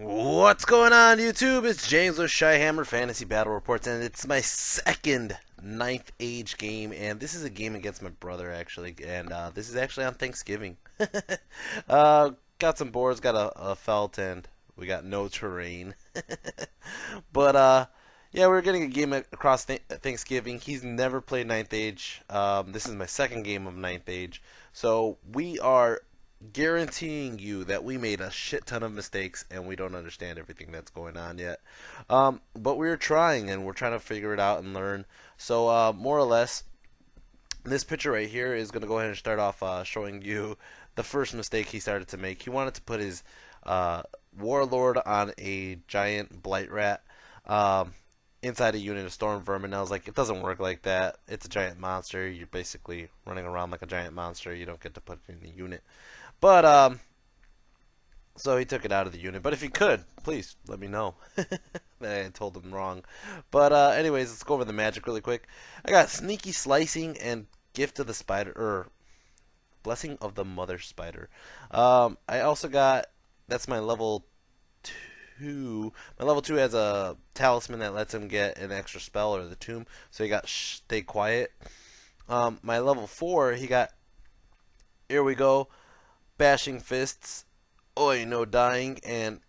What's going on, YouTube? It's James with Shyhammer Fantasy Battle Reports, and it's my second ninth age game, and this is a game against my brother, actually, and this is actually on Thanksgiving. Got some boards, got a felt, and we got no terrain. But, yeah, we're getting a game across Thanksgiving. He's never played ninth age. This is my second game of ninth age, so we are guaranteeing you that we made a shit ton of mistakes and we don't understand everything that's going on yet. But we're trying and we're trying to figure it out and learn. So more or less, this picture right here is going to go ahead and start off showing you the first mistake he started to make. He wanted to put his warlord on a giant blight rat inside a unit of storm vermin. I was like, it doesn't work like that. It's a giant monster. You're basically running around like a giant monster. You don't get to put it in the unit. But, so he took it out of the unit. But if he could, please let me know that I told him wrong. But, anyways, let's go over the magic really quick. I got Sneaky Slicing and Gift of the Spider, or Blessing of the Mother Spider. I also got, that's my level 2. My level 2 has a talisman that lets him get an extra spell, or the tomb. So he got Stay Quiet. My level 4, he got, here we go, Bashing Fists, Oi No Dying, and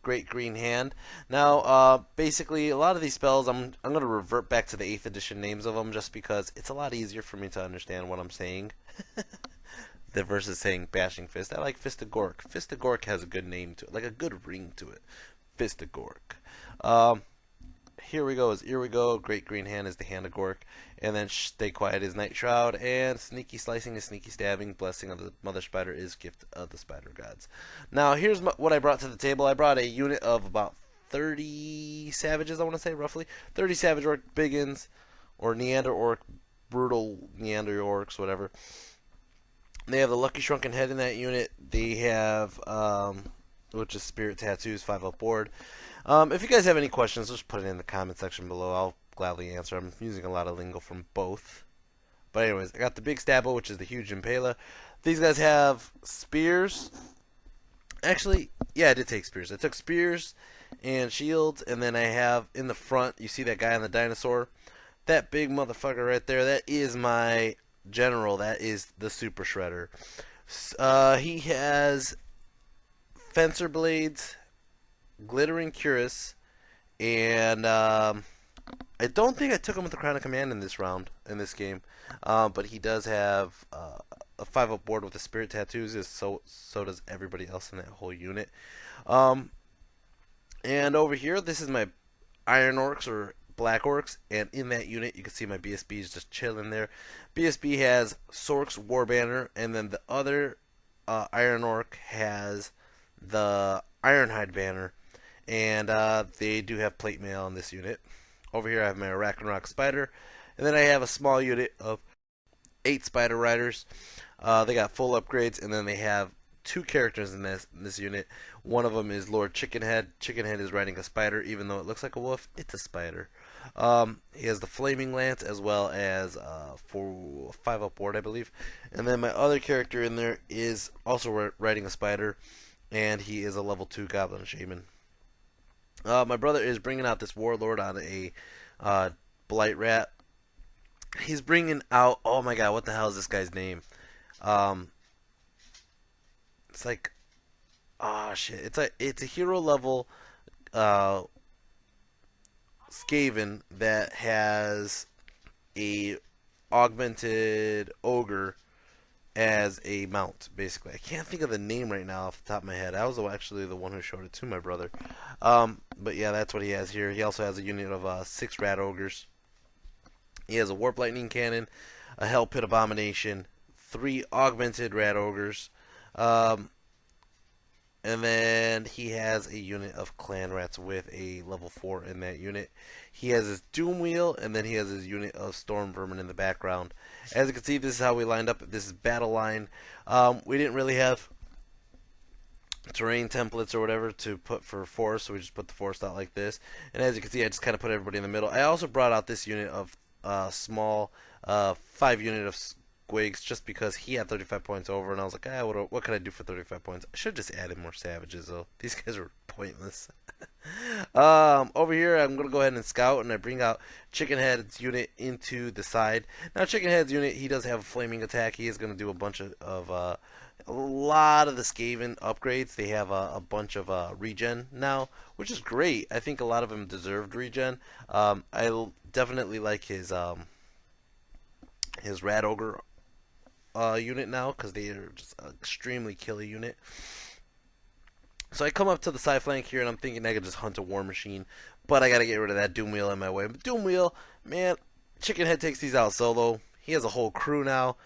Great Green Hand. Now, basically, a lot of these spells, I'm going to revert back to the 8th edition names of them just because it's a lot easier for me to understand what I'm saying than versus saying Bashing Fist. I like Fist of Gork. Fist of Gork has a good name to it, like a good ring to it. Fist of Gork. Here we go is Here We Go. Great Green Hand is the Hand of Gork. And then Stay Quiet is Night Shroud. And Sneaky Slicing is Sneaky Stabbing. Blessing of the Mother Spider is Gift of the Spider Gods. Now, here's what I brought to the table. I brought a unit of about 30 savages, I want to say, roughly. 30 Savage Orc Biggins, or Neander Orc, Brutal Neander Orcs, whatever. They have the Lucky Shrunken Head in that unit. They have, which is Spirit Tattoos, 5-up board. If you guys have any questions, just put it in the comment section below. I'll gladly answer. I'm using a lot of lingo from both. But anyways, I got the Big Stabbo, which is the huge Impaler. These guys have spears. Actually, yeah, I did take spears. I took spears and shields, and then I have in the front, you see that guy on the dinosaur? That big motherfucker right there, that is my general. That is the Super Shredder. He has Fencer Blades, Glittering Cuirass, and I don't think I took him with the Crown of Command in this round, in this game, but he does have a 5-up board with the Spirit Tattoos, so does everybody else in that whole unit. And over here, this is my Iron Orcs, or Black Orcs, and in that unit, you can see my BSB is just chilling there. BSB has Sork's War Banner, and then the other Iron Orc has the Ironhide Banner. And they do have plate mail in this unit. Over here I have my Arachnrock Spider. And then I have a small unit of 8 Spider Riders. They got full upgrades. And then they have 2 characters in this unit. One of them is Lord Chickenhead. Chickenhead is riding a spider. Even though it looks like a wolf, it's a spider. He has the Flaming Lance as well as for 5-up board, I believe. And then my other character in there is also riding a spider. And he is a level 2 Goblin Shaman. My brother is bringing out this warlord on a blight rat. He's bringing out, oh my god, what the hell is this guy's name? It's like, oh shit, it's a hero level Skaven that has a augmented ogre as a mount, basically. I can't think of the name right now off the top of my head. I was actually the one who showed it to my brother. But yeah, that's what he has here. He also has a unit of 6 rat ogres. He has a warp lightning cannon, a hell pit abomination, 3 augmented rat ogres, and then he has a unit of clan rats with a level 4 in that unit. He has his Doom Wheel, and then he has his unit of Storm Vermin in the background. As you can see, this is how we lined up. This is battle line. We didn't really have terrain templates or whatever to put for forest, so we just put the forest out like this. And as you can see, I just kind of put everybody in the middle. I also brought out this unit of small 5 unit of Gwigs just because he had 35 points over, and I was like, what can I do for 35 points? I should have just added more savages, though. These guys are pointless. Over here, I'm gonna go ahead and scout, and I bring out Chickenhead's unit into the side. Now, Chickenhead's unit, he does have a flaming attack. He is gonna do a bunch of a lot of the Skaven upgrades. They have a bunch of regen now, which is great. I think a lot of them deserved regen. I definitely like his Rat Ogre unit now because they are just an extremely killy unit. So I come up to the side flank here, and I'm thinking I could just hunt a War Machine, but I gotta get rid of that Doom Wheel in my way. But Doom Wheel, man, Chickenhead takes these out solo. He has a whole crew now.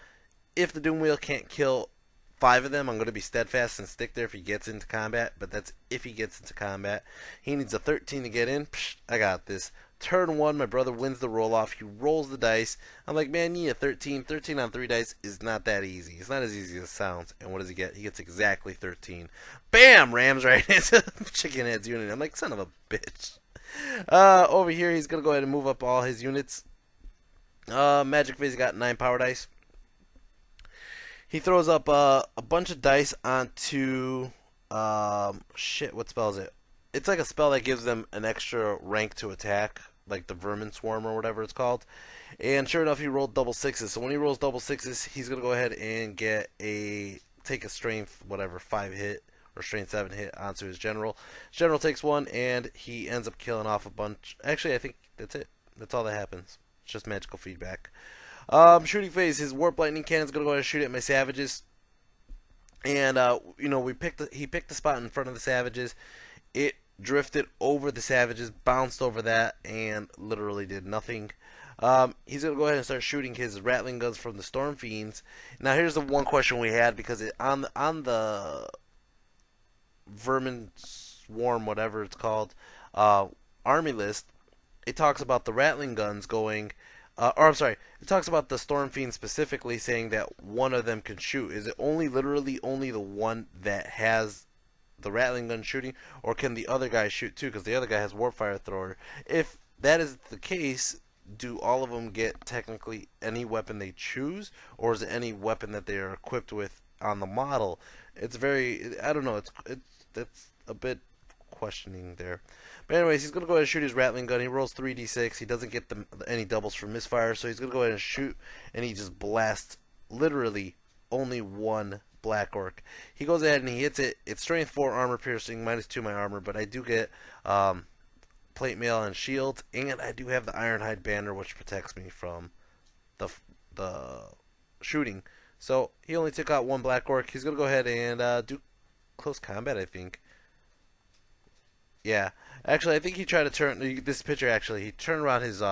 If the Doom Wheel can't kill 5 of them, I'm going to be steadfast and stick there if he gets into combat, but that's if he gets into combat. He needs a 13 to get in. Psh, I got this. Turn 1, my brother wins the roll-off. He rolls the dice. I'm like, man, you need a 13. 13 on 3 dice is not that easy. It's not as easy as it sounds. And what does he get? He gets exactly 13. Bam! Rams right into Chickenhead's unit. I'm like, son of a bitch. Over here, he's going to go ahead and move up all his units. Magic Phase got 9 power dice. He throws up a bunch of dice onto shit. What spell is it? It's like a spell that gives them an extra rank to attack, like the Vermin Swarm or whatever it's called. And sure enough, he rolled double sixes. So when he rolls double sixes, he's gonna go ahead and take a strength 5 hit or strength 7 hit onto his general. His general takes 1, and he ends up killing off a bunch. Actually, I think that's it. That's all that happens. It's just magical feedback. Shooting phase, his warp lightning cannon's gonna go ahead and shoot at my savages, and he picked the spot in front of the savages. It drifted over the savages, bounced over that, and literally did nothing. He's gonna go ahead and start shooting his rattling guns from the storm fiends. Now here's the one question we had, because on the Vermin Swarm, whatever it's called, army list, it talks about the rattling guns going. It talks about the Storm Fiend specifically saying that one of them can shoot. Is it literally only the one that has the rattling gun shooting, or can the other guy shoot too? Because the other guy has Warp Fire Thrower. If that is the case, do all of them get technically any weapon they choose, or is it any weapon that they are equipped with on the model? It's I don't know. That's a bit questioning there. But anyways, he's going to go ahead and shoot his rattling gun. He rolls 3d6. He doesn't get any doubles from misfire, so he's going to go ahead and shoot, and he just blasts literally only one black orc. He goes ahead and he hits it. It's strength 4, armor piercing, -2 my armor, but I do get plate mail and shield, and I do have the Ironhide banner, which protects me from the shooting. So he only took out one black orc. He's going to go ahead and do close combat, I think. Yeah, actually, I think he tried to turn this picture. Actually, he turned around his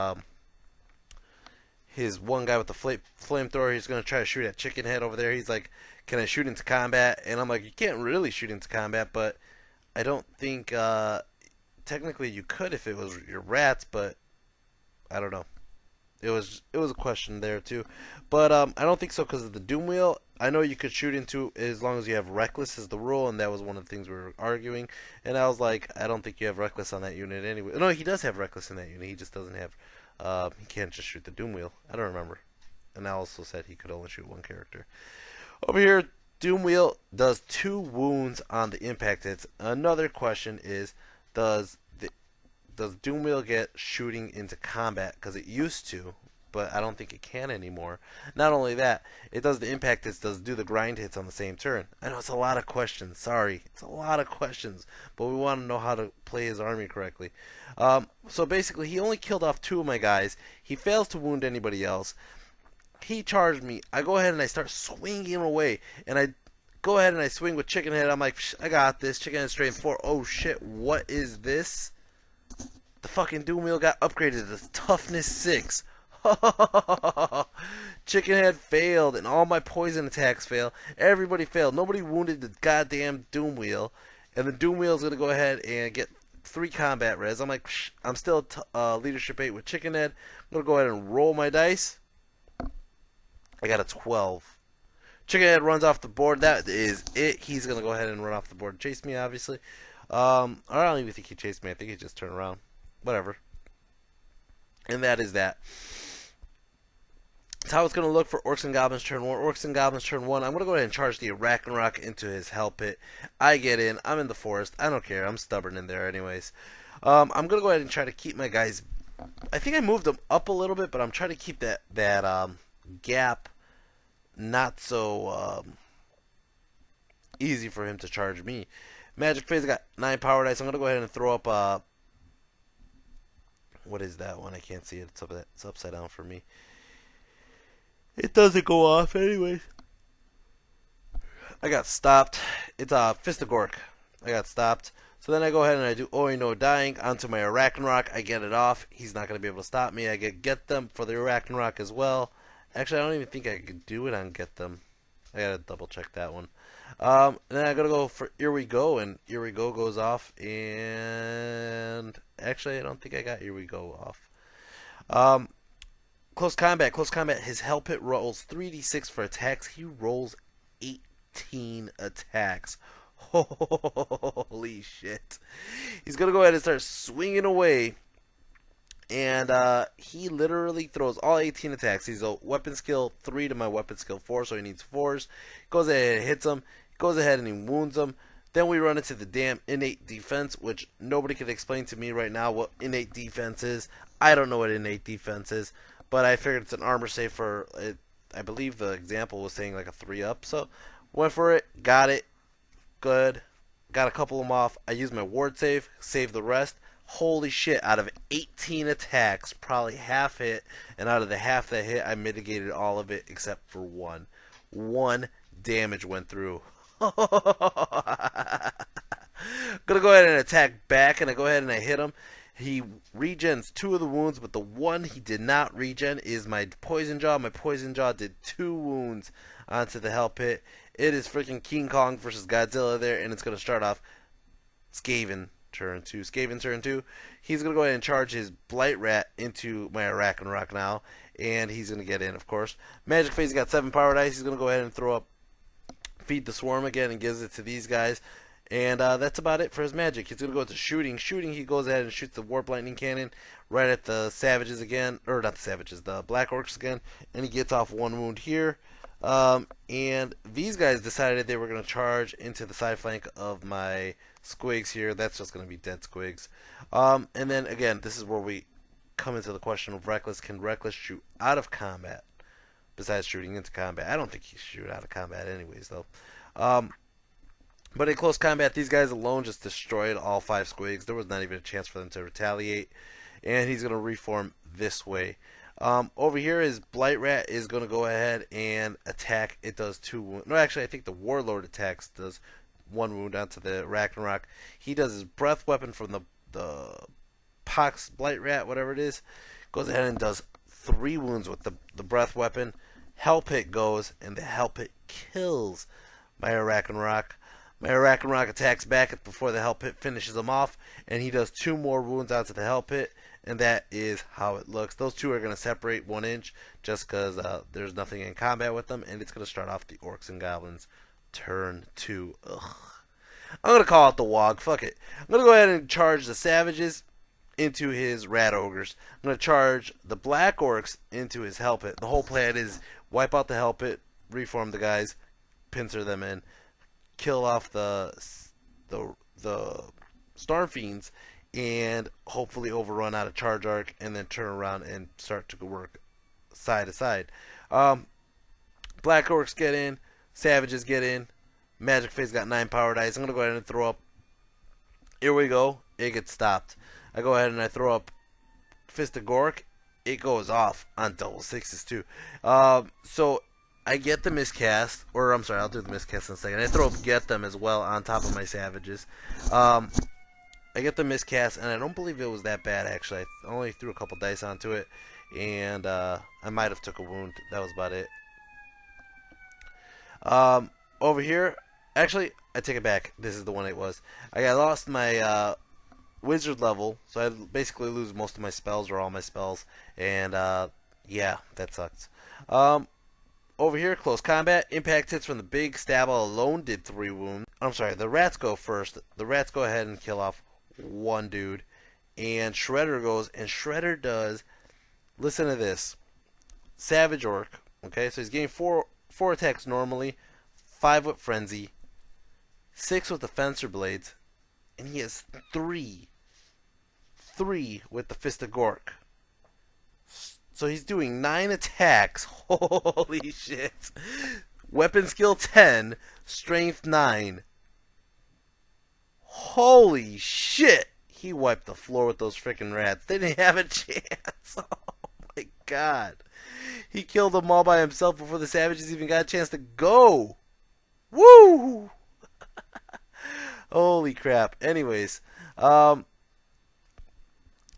one guy with the flamethrower. He's gonna try to shoot at Chickenhead over there. He's like, "Can I shoot into combat?" And I'm like, "You can't really shoot into combat, but I don't think technically you could if it was your rats, but I don't know." It was a question there too, but I don't think so because of the Doom Wheel. I know you could shoot into as long as you have Reckless is the rule, and that was one of the things we were arguing. And I was like, I don't think you have Reckless on that unit anyway. No, he does have Reckless in that unit. He just doesn't have. He can't just shoot the Doom Wheel. I don't remember. And I also said he could only shoot one character. Over here, Doom Wheel does 2 wounds on the impact hits. Another question is, does Doom Wheel get shooting into combat? Because it used to, but I don't think it can anymore. Not only that, it does the impact hits, does do the grind hits on the same turn. I know it's a lot of questions. Sorry, it's a lot of questions, but we want to know how to play his army correctly. So basically, he only killed off 2 of my guys. He fails to wound anybody else. He charged me. I go ahead and I start swinging him away, and I go ahead and I swing with Chickenhead. I'm like, I got this. Chickenhead strength 4. Oh shit, what is this? The fucking Doom Wheel got upgraded to toughness 6. Chickenhead failed, and all my poison attacks failed. Everybody failed. Nobody wounded the goddamn Doom Wheel, and the Doom Wheel is gonna go ahead and get 3 combat res. I'm like, I'm still leadership 8 with Chickenhead. I'm gonna go ahead and roll my dice. I got a 12. Chickenhead runs off the board. That is it. He's gonna go ahead and run off the board and chase me, obviously. I don't even think he chased me. I think he just turned around. Whatever. And that is that. That's how it's going to look for Orcs and Goblins turn 1. Orcs and Goblins turn 1. I'm going to go ahead and charge the Arachnarok into his hell pit. I get in. I'm in the forest. I don't care. I'm stubborn in there anyways. I'm going to go ahead and try to keep my guys. I think I moved them up a little bit, but I'm trying to keep that gap not so easy for him to charge me. Magic phase, I got 9 power dice. I'm going to go ahead and throw up what is that one? I can't see it. It's upside down for me. It doesn't go off anyways. I got stopped. It's a Fist of Gork. I got stopped. So then I go ahead and I do Oi no dying onto my Arachnarok. I get it off. He's not going to be able to stop me. I get them for the Arachnarok as well. Actually, I don't even think I could do it on get them. I gotta double check that one. Then I gotta go for Here We Go, and Here We Go goes off. And actually, I don't think I got Here We Go off. Close combat. Close combat. His hell pit rolls 3d6 for attacks. He rolls 18 attacks. Holy shit. He's going to go ahead and start swinging away. And he literally throws all 18 attacks. He's a weapon skill 3 to my weapon skill 4, so he needs 4s. Goes ahead and hits him. Goes ahead and he wounds him. Then we run into the damn innate defense, which nobody can explain to me right now what innate defense is. I don't know what innate defense is, but I figured it's an armor save for it. I believe the example was saying like a 3-up, so went for it, got it, good. Got a couple of them off. I used my ward save, saved the rest. Holy shit, out of 18 attacks, probably half hit, and out of the half that hit, I mitigated all of it except for one. One damage went through. Gonna go ahead and attack back, and I go ahead and I hit him. He regens 2 of the wounds, but the one he did not regen is my Poison Jaw. My Poison Jaw did 2 wounds onto the Hell Pit. It is freaking King Kong versus Godzilla there, and it's going to start off Skaven turn 2. Skaven turn 2. He's going to go ahead and charge his Blight Rat into my Arachnarok now, and he's going to get in, of course. Magic phase, he got 7 power dice. He's going to go ahead and throw up Feed the Swarm again and gives it to these guys. And that's about it for his magic. He's going to go to shooting. Shooting, he goes ahead and shoots the Warp Lightning Cannon right at the Savages again. Or not the Savages, the Black Orcs again. And he gets off 1 wound here. And these guys decided they were going to charge into the side flank of my Squigs here. That's just going to be dead Squigs. And then, again, this is where we come into the question of Reckless. Can Reckless shoot out of combat besides shooting into combat? I don't think he should shoot out of combat anyways, though. But in close combat, these guys alone just destroyed all 5 Squigs. There was not even a chance for them to retaliate. And he's going to reform this way. Over here, his Blight Rat is going to go ahead and attack. It does 2 wounds. No, actually, I think the Warlord attacks does 1 wound onto the Ragnarok. He does his Breath Weapon from the Pox Blight Rat, whatever it is. Goes ahead and does 3 wounds with the Breath Weapon. Hell Pit goes, and the Hell Pit kills my Ragnarok. My Arachnarok attacks back before the Hell Pit finishes him off, and he does 2 more wounds onto the Hell Pit, and that is how it looks. Those 2 are going to separate 1 inch just because there's nothing in combat with them, and it's going to start off the Orcs and Goblins turn 2. Ugh. I'm going to call it the Wog. Fuck it. I'm going to go ahead and charge the Savages into his Rat Ogres. I'm going to charge the Black Orcs into his Hell Pit. The whole plan is wipe out the Hell Pit, reform the guys, pincer them in, kill off the Storm Fiends, and hopefully overrun out of Charge Arc, and then turn around and start to work side to side. Black Orcs get in, Savages get in, Magic Phase got 9 power dice. I'm going to go ahead and throw up, Here We Go, it gets stopped. I go ahead and I throw up Fist of Gork, it goes off on double 6s too. So I get the miscast, or I'm sorry, I'll do the miscast in a second. I throw up Get Them as well on top of my Savages. I get the miscast, and I don't believe it was that bad, actually. I only threw a couple dice onto it, and I might have took a wound. That was about it. Over here, actually, I take it back. This is the one it was. I lost my wizard level, so I basically lose most of my spells, or all my spells, and yeah, that sucks. Over here, close combat. Impact hits from the big stab alone did 3 wounds. I'm sorry, the rats go first. The rats go ahead and kill off 1 dude. And Shredder goes, and Shredder does, listen to this, Savage Orc. Okay, so he's getting four attacks normally, 5 with Frenzy, 6 with the Fencer Blades, and he has 3 with the Fist of Gork. So he's doing 9 attacks. Holy shit. Weapon skill 10, strength 9. Holy shit. He wiped the floor with those freaking rats. They didn't have a chance. Oh my god. He killed them all by himself before the savages even got a chance to go. Woo! Holy crap. Anyways, but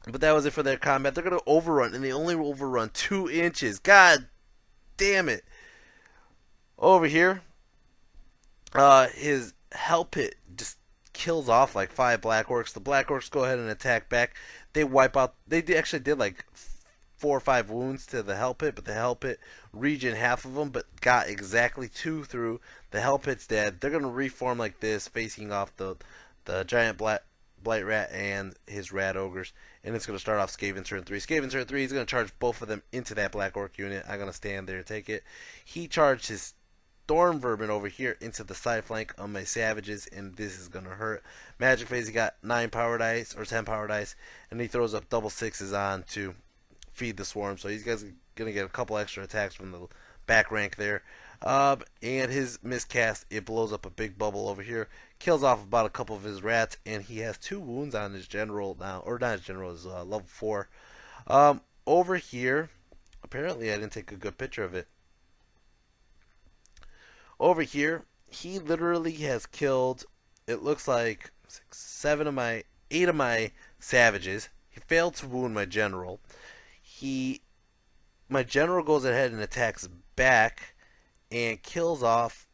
that was it for their combat. They're going to overrun, and they only overrun 2 inches. God damn it. Over here, his Hell Pit just kills off like 5 Black Orcs. The Black Orcs go ahead and attack back. They wipe out. They actually did like 4 or 5 wounds to the Hell Pit, but the Hell Pit regen half of them, but got exactly 2 through. The Hell Pit's dead. They're going to reform like this, facing off the giant Blight Rat and his Rat Ogres. And it's going to start off Skaven turn 3. Skaven turn 3, he's going to charge both of them into that Black Orc unit. I'm going to stand there and take it. He charged his Storm Vermin over here into the side flank of my Savages, and this is going to hurt. Magic Phase, he got 9 power dice, or 10 power dice, and he throws up double 6s on to feed the Swarm. So he's going to get a couple extra attacks from the back rank there. And his miscast, it blows up a big bubble over here, kills off about a couple of his rats, and he has 2 wounds on his general now, or not his general, his level 4. Over here, apparently I didn't take a good picture of it. Over here, he literally has killed, it looks like 8 of my savages. He failed to wound my general. My general goes ahead and attacks back and kills off,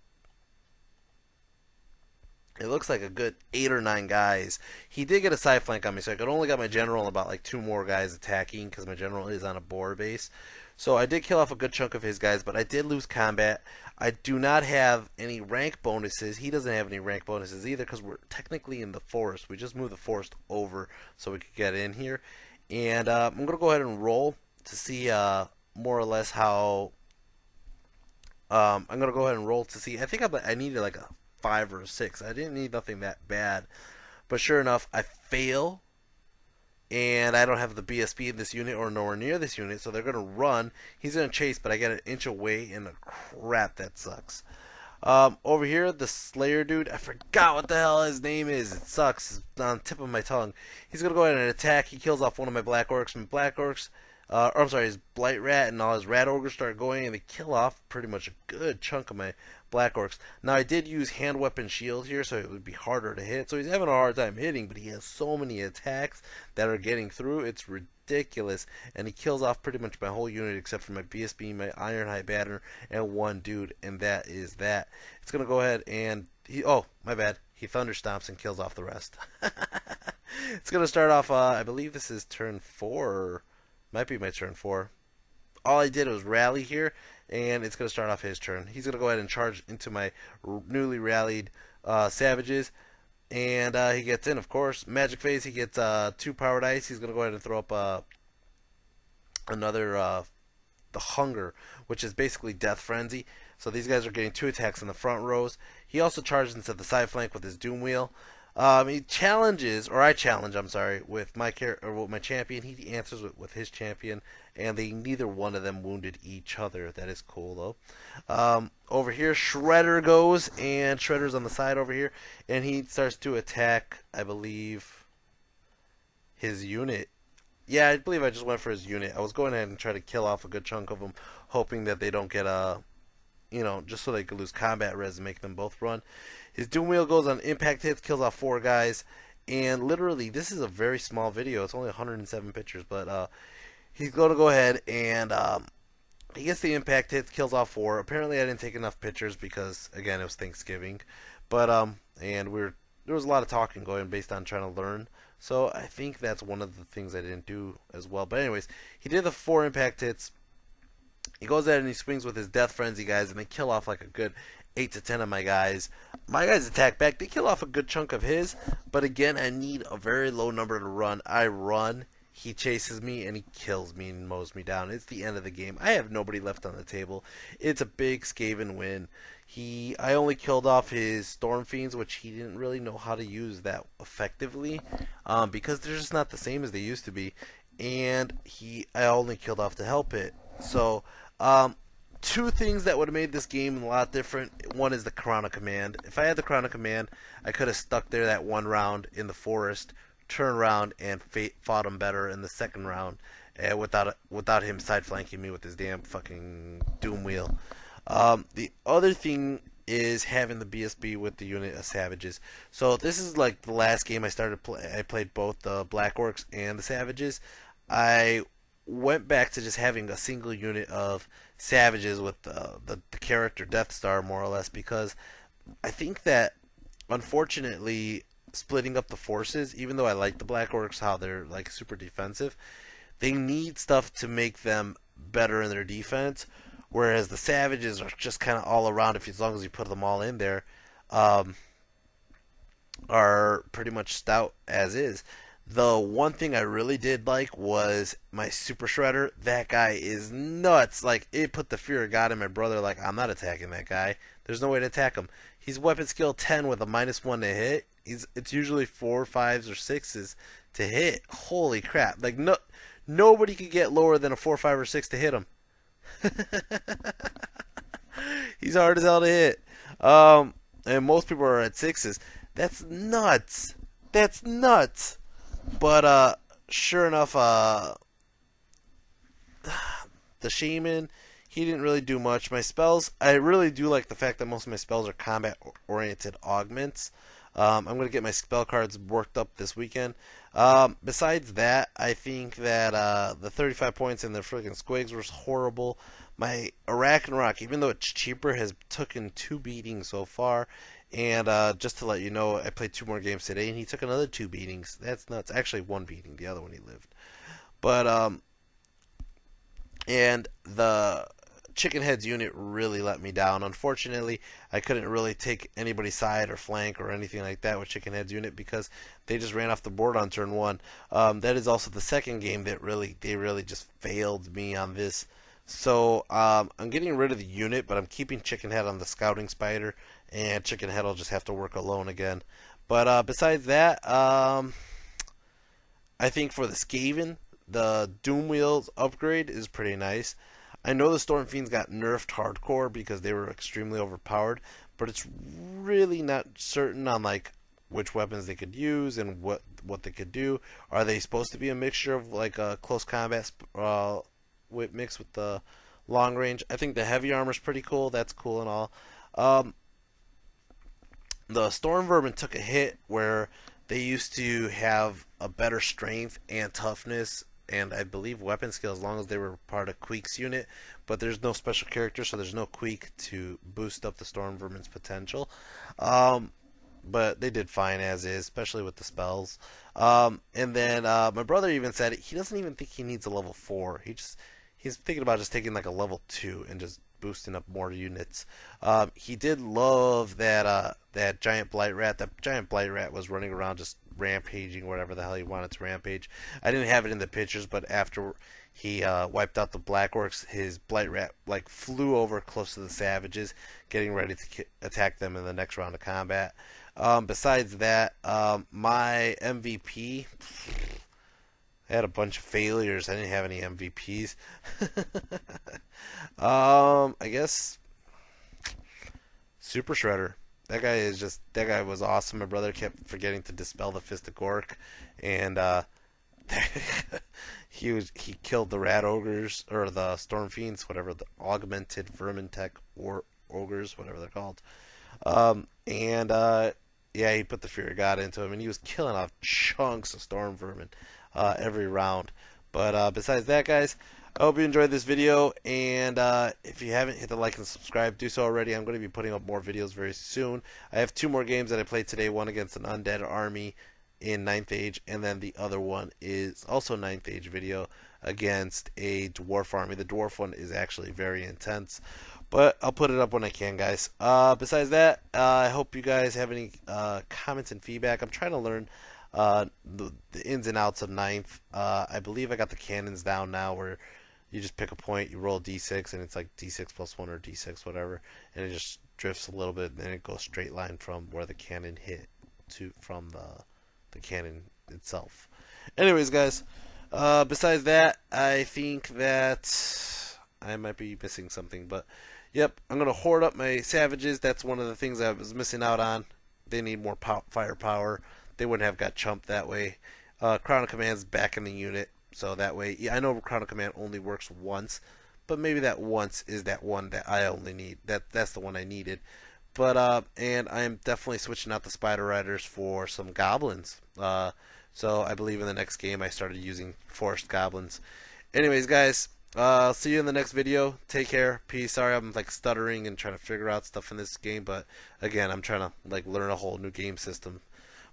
it looks like a good 8 or 9 guys. He did get a side flank on me, so I could only got my general and about like 2 more guys attacking, because my general is on a boar base. So I did kill off a good chunk of his guys, but I did lose combat. I do not have any rank bonuses. He doesn't have any rank bonuses either, because we're technically in the forest. We just moved the forest over so we could get in here. And I'm going to go ahead and roll to see more or less how... I'm going to go ahead and roll to see... I think I needed like a 5 or a 6. I didn't need nothing that bad. But sure enough, I fail. And I don't have the BSB in this unit or nowhere near this unit, so they're going to run. He's going to chase, but I get an inch away, and crap, that sucks. Over here, the Slayer dude, I forgot what the hell his name is. It sucks. It's on the tip of my tongue. He's going to go ahead and attack. He kills off one of my Black Orcs. My Black Orcs, I'm sorry, his Blight Rat and all his Rat Ogres start going, and they kill off pretty much a good chunk of my Black Orcs. Now, I did use hand weapon shield here, so it would be harder to hit. So he's having a hard time hitting, but he has so many attacks that are getting through. It's ridiculous. And he kills off pretty much my whole unit except for my BSB, my Ironhide Banner, and 1 dude. And that is that. It's going to go ahead and... oh, my bad. He Thunder Stomps and kills off the rest. It's going to start off... I believe this is turn 4. Or might be my turn 4. All I did was rally here, and it's going to start off his turn. He's going to go ahead and charge into my newly rallied savages, and he gets in, of course. Magic Phase, he gets 2 power dice. He's going to go ahead and throw up another, the Hunger, which is basically Death Frenzy. So these guys are getting 2 attacks in the front rows. He also charges into the side flank with his Doom Wheel. He challenges, or I challenge, I'm sorry, with my with my champion. He answers with his champion, and neither one of them wounded each other. That is cool, though. Over here, Shredder goes, and Shredder's on the side over here, and he starts to attack, I believe, his unit. Yeah, I believe I just went for his unit. I was going ahead and try to kill off a good chunk of them, hoping that they don't get just so they could lose combat res and make them both run. His Doom Wheel goes on impact hits, kills off 4 guys, and literally, this is a very small video. It's only 107 pictures, but he's going to go ahead and he gets the impact hits, kills off 4. Apparently, I didn't take enough pictures because, again, it was Thanksgiving, but and there was a lot of talking going based on trying to learn. So I think that's one of the things I didn't do as well. But anyways, he did the 4 impact hits. He goes ahead and he swings with his Death Frenzy guys, and they kill off like a good 8 to 10 of my guys. My guys attack back. They kill off a good chunk of his, but again, I need a very low number to run. I run. he chases me and he kills me and mows me down. It's the end of the game. I have nobody left on the table. It's a big Skaven win. I only killed off his Storm Fiends, which he didn't really know how to use that effectively, because they're just not the same as they used to be. And I only killed off the Hell Pit. So, two things that would have made this game a lot different. One is the Crown of Command. If I had the Crown of Command, I could have stuck there that one round in the forest, turn around and fought him better in the second round, without him side flanking me with his damn fucking doom wheel. The other thing is having the BSB with the unit of savages. So this is like the last game I played both the Black Orcs and the savages. I went back to just having a single unit of savages with the character Death Star, more or less, because I think that, unfortunately, splitting up the forces, even though I like the Black Orcs, how they're like super defensive, they need stuff to make them better in their defense, whereas the savages are just kind of all around, as long as you put them all in there, are pretty much stout as is. The one thing I really did like was my Super Shredder. That guy is nuts. Like, it put the fear of God in my brother. Like, I'm not attacking that guy. There's no way to attack him. He's weapon skill 10 with a -1 to hit. It's usually 4, 5s, or 6s to hit. Holy crap. Like, nobody could get lower than a 4, 5, or 6 to hit him. He's hard as hell to hit. And most people are at 6s. That's nuts. That's nuts. But sure enough, the shaman, he didn't really do much. My spells, I really do like the fact that most of my spells are combat oriented augments. I'm gonna get my spell cards worked up this weekend. Besides that, I think that the 35 points in the freaking squigs was horrible. My Arachnorok, even though it's cheaper, has taken 2 beatings so far. And just to let you know, I played 2 more games today, and he took another 2 beatings. That's nuts. Actually, 1 beating. The other one he lived. But and the Chicken Head's unit really let me down. Unfortunately, I couldn't really take anybody's side or flank or anything like that with Chicken Head's unit because they just ran off the board on turn 1. That is also the second game that they really just failed me on this. So I'm getting rid of the unit, but I'm keeping Chicken Head on the Scouting Spider, and Chicken Head will just have to work alone again. But besides that, I think for the Skaven, the Doom Wheels upgrade is pretty nice. I know the Storm Fiends got nerfed hardcore because they were extremely overpowered, but it's really not certain on like which weapons they could use and what they could do. Are they supposed to be a mixture of like a close combat mixed with the long range? I think the heavy armor is pretty cool. That's cool and all. The Storm Vermin took a hit where they used to have a better strength and toughness, and I believe weapon skill as long as they were part of Queek's unit, but there's no special character, so there's no Queek to boost up the Storm Vermin's potential. But they did fine as is, especially with the spells. And then my brother even said he doesn't even think he needs a level 4. He's thinking about just taking like a level 2 and just boosting up more units. He did love that giant blight rat. That giant blight rat was running around just rampaging whatever the hell he wanted to rampage. I didn't have it in the pictures, but after he wiped out the Black Orcs, his blight rat like flew over close to the savages, getting ready to attack them in the next round of combat. Besides that, my MVP, I had a bunch of failures. I didn't have any MVPs. I guess Super Shredder. That guy was awesome. My brother kept forgetting to dispel the Fistic Orc, and he killed the Rat Ogres, or the Storm Fiends, whatever, the augmented Vermin Tech or Ogres, whatever they're called. Yeah, he put the Fear of God into him, and he was killing off chunks of Storm Vermin every round. But besides that, guys, I hope you enjoyed this video, and if you haven't hit the like and subscribe, do so already. I'm going to be putting up more videos very soon. I have 2 more games that I played today, one against an undead army in 9th Age, and then the other one is also 9th Age video against a dwarf army. The dwarf one is actually very intense, but I'll put it up when I can, guys. Besides that, I hope you guys have any comments and feedback. I'm trying to learn the ins and outs of ninth. I believe I got the cannons down now, where you just pick a point, you roll d6, and it's like d6 plus 1 or d6, whatever, and it just drifts a little bit, and then it goes straight line from where the cannon hit to from the cannon itself. Anyways, guys, besides that, I think that I might be missing something, but yep, I'm gonna horde up my savages. That's one of the things I was missing out on. They need more firepower. They wouldn't have got chumped that way. Crown of Command's back in the unit, so that way, yeah, I know Crown of Command only works once, but maybe that once is that one that I only need. That's the one I needed. But and I am definitely switching out the Spider Riders for some goblins. So I believe in the next game I started using forest goblins. Anyways, guys, I'll see you in the next video. Take care. Peace. Sorry I'm like stuttering and trying to figure out stuff in this game, but again, I'm trying to like learn a whole new game system,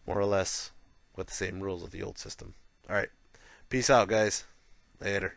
more or less, with the same rules of the old system. All right. Peace out, guys. Later.